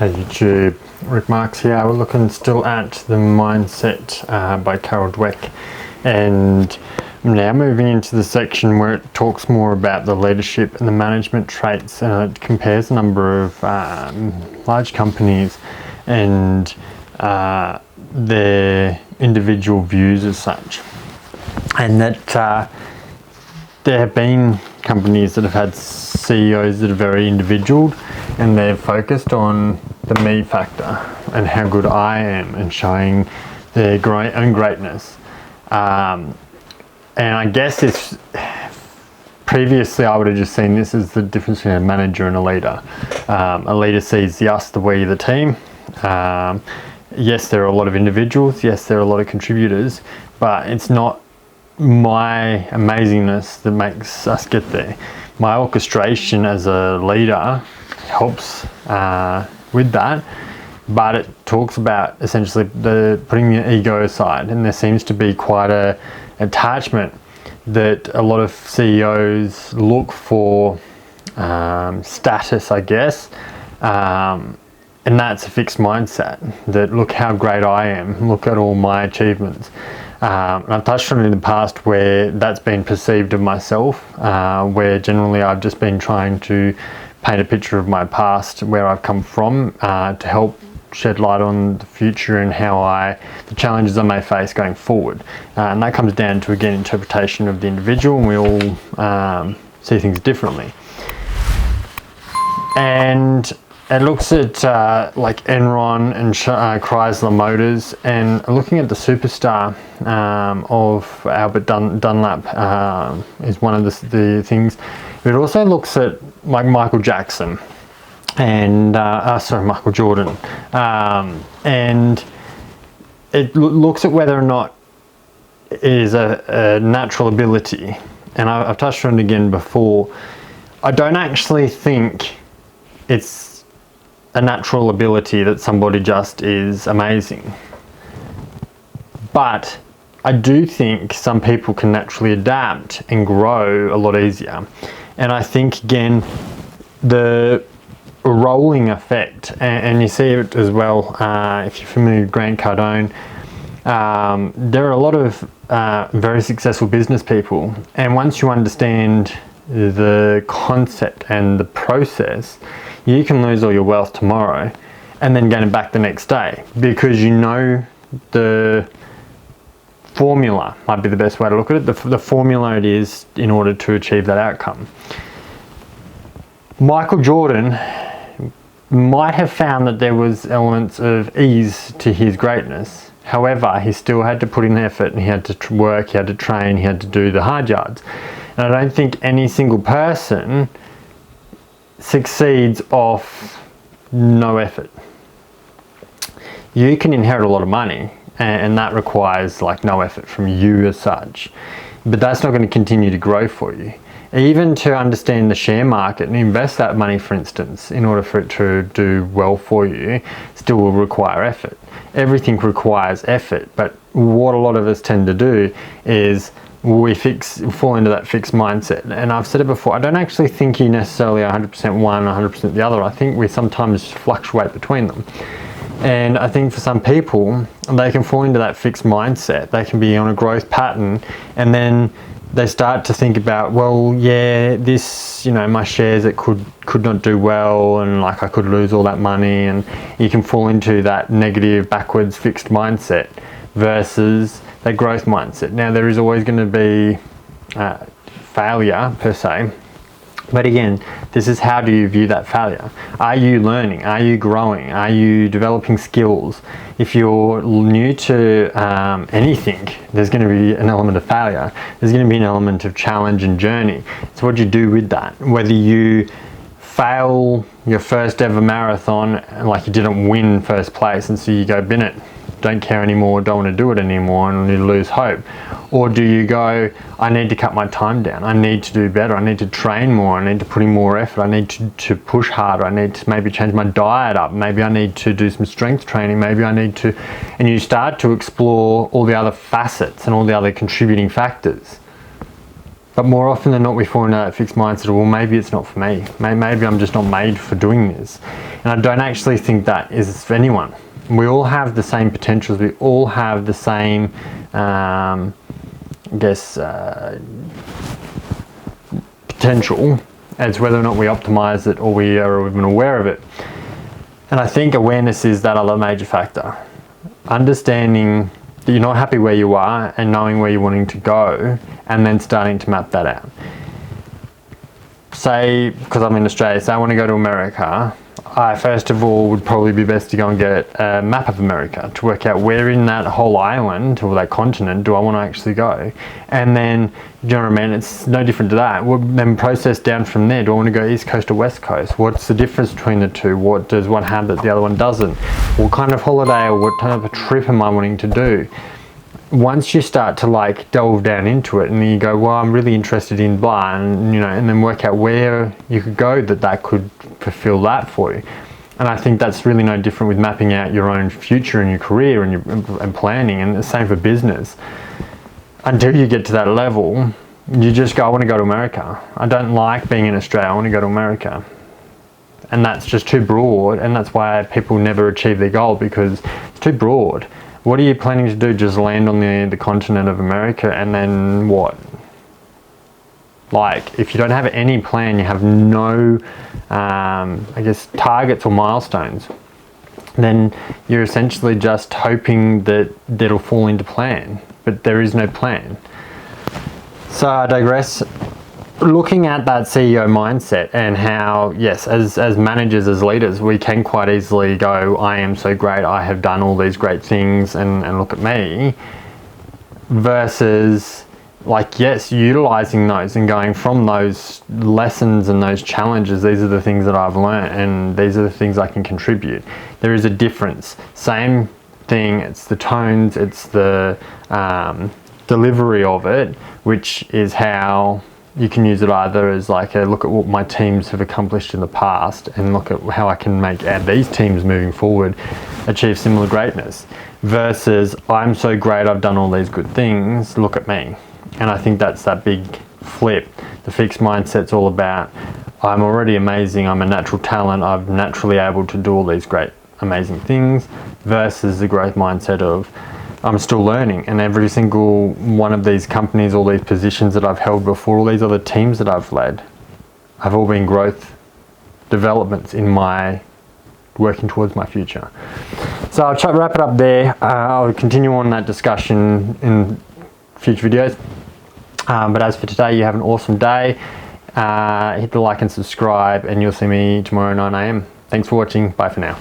Hey YouTube, Rick Marks here. We're looking still at the Mindset by Carol Dweck, and I'm now moving into the section where it talks more about the leadership and the management traits, and it compares a number of large companies and their individual views as such, and that there have been companies that have had CEOs that are very individual and they're focused on the me factor and how good I am and showing their own greatness. And I guess if previously I would have just seen this as the difference between a manager and a leader. A leader sees the us, the we, the team. Yes, there are a lot of individuals. Yes, there are a lot of contributors, but it's not my amazingness that makes us get there. My orchestration as a leader helps with that, but it talks about essentially putting the ego aside, and there seems to be quite a attachment that a lot of CEOs look for status, I guess, and that's a fixed mindset that look how great I am, look at all my achievements. And I've touched on it in the past where that's been perceived of myself, where generally I've just been trying to paint a picture of my past, where I've come from, to help shed light on the future and the challenges I may face going forward. And that comes down to, again, interpretation of the individual, and we all see things differently. And it looks at like Enron and Chrysler Motors, and looking at the superstar of Albert Dunlap is one of the things. It also looks at like Michael Jackson and Michael Jordan, and it looks at whether or not it is a natural ability. And I've touched on it again before. I don't actually think it's a natural ability that somebody just is amazing, but I do think some people can naturally adapt and grow a lot easier. And I think, again, the rolling effect, and you see it as well if you're familiar with Grant Cardone. There are a lot of very successful business people, and once you understand the concept and the process, you can lose all your wealth tomorrow and then gain it back the next day, because you know the formula, might be the best way to look at it, the formula it is in order to achieve that outcome. Michael Jordan might have found that there was elements of ease to his greatness. However, he still had to put in effort, and he had to work, he had to train, he had to do the hard yards. And I don't think any single person succeeds off no effort. You can inherit a lot of money, and that requires like no effort from you as such, but that's not going to continue to grow for you. Even to understand the share market and invest that money, for instance, in order for it to do well for you, still will require effort. Everything requires effort, but what a lot of us tend to do is we fall into that fixed mindset. And I've said it before, I don't actually think you necessarily 100% one, 100% the other. I think we sometimes fluctuate between them. And I think for some people, they can fall into that fixed mindset. They can be on a growth pattern, and then they start to think about, well, yeah, this, my shares, it could not do well, and like I could lose all that money, and you can fall into that negative, backwards, fixed mindset versus that growth mindset. Now, there is always going to be failure per se, but again, this is how do you view that failure? Are you learning? Are you growing? Are you developing skills? If you're new to anything, there's going to be an element of failure. There's going to be an element of challenge and journey. So what do you do with that? Whether you fail your first ever marathon, like you didn't win first place, and so you go bin it, don't care anymore, don't want to do it anymore, and you lose hope. Or do you go, I need to cut my time down, I need to do better, I need to train more, I need to put in more effort, I need to push harder, I need to maybe change my diet up, maybe I need to do some strength training, maybe I need to, and you start to explore all the other facets and all the other contributing factors. But more often than not, we fall into that fixed mindset of, well, maybe it's not for me. Maybe I'm just not made for doing this. And I don't actually think that is for anyone. We all have the same potentials. We all have the same, potential. It's whether or not we optimize it or we are even aware of it. And I think awareness is that other major factor. Understanding that you're not happy where you are and knowing where you're wanting to go, and then starting to map that out. Say, because I'm in Australia, say I want to go to America, I first of all would probably be best to go and get a map of America to work out where in that whole island or that continent do I want to actually go. And then, you know what I mean, it's no different to that. We'll then process down from there. Do I want to go East Coast or West Coast? What's the difference between the two? What does one have that the other one doesn't? What kind of holiday or what type of trip am I wanting to do? Once you start to like delve down into it, and then you go, well, I'm really interested in blah, and and then work out where you could go that could fulfill that for you. And I think that's really no different with mapping out your own future and your career and planning, and the same for business. Until you get to that level, you just go, I want to go to America. I don't like being in Australia. I want to go to America. And that's just too broad, and that's why people never achieve their goal, because it's too broad. What are you planning to do? Just land on the continent of America, and then what? Like, if you don't have any plan, you have no, targets or milestones, then you're essentially just hoping that it'll fall into plan, but there is no plan. So I digress. Looking at that CEO mindset and how, yes, as managers, as leaders, we can quite easily go, I am so great, I have done all these great things, and look at me, versus like, yes, utilizing those and going from those lessons and those challenges, these are the things that I've learned and these are the things I can contribute. There is a difference. Same thing, it's the tones, it's the delivery of it, which is how you can use it either as like a look at what my teams have accomplished in the past and look at how I can add these teams moving forward achieve similar greatness, versus I'm so great, I've done all these good things, look at me. And I think that's that big flip. The fixed mindset's all about, I'm already amazing, I'm a natural talent, I'm naturally able to do all these great amazing things, versus the growth mindset of, I'm still learning, and every single one of these companies, all these positions that I've held before, all these other teams that I've led, have all been growth developments in my working towards my future. So I'll try to wrap it up there. I'll continue on that discussion in future videos. But as for today, you have an awesome day. Hit the like and subscribe, and you'll see me tomorrow 9 AM. Thanks for watching. Bye for now.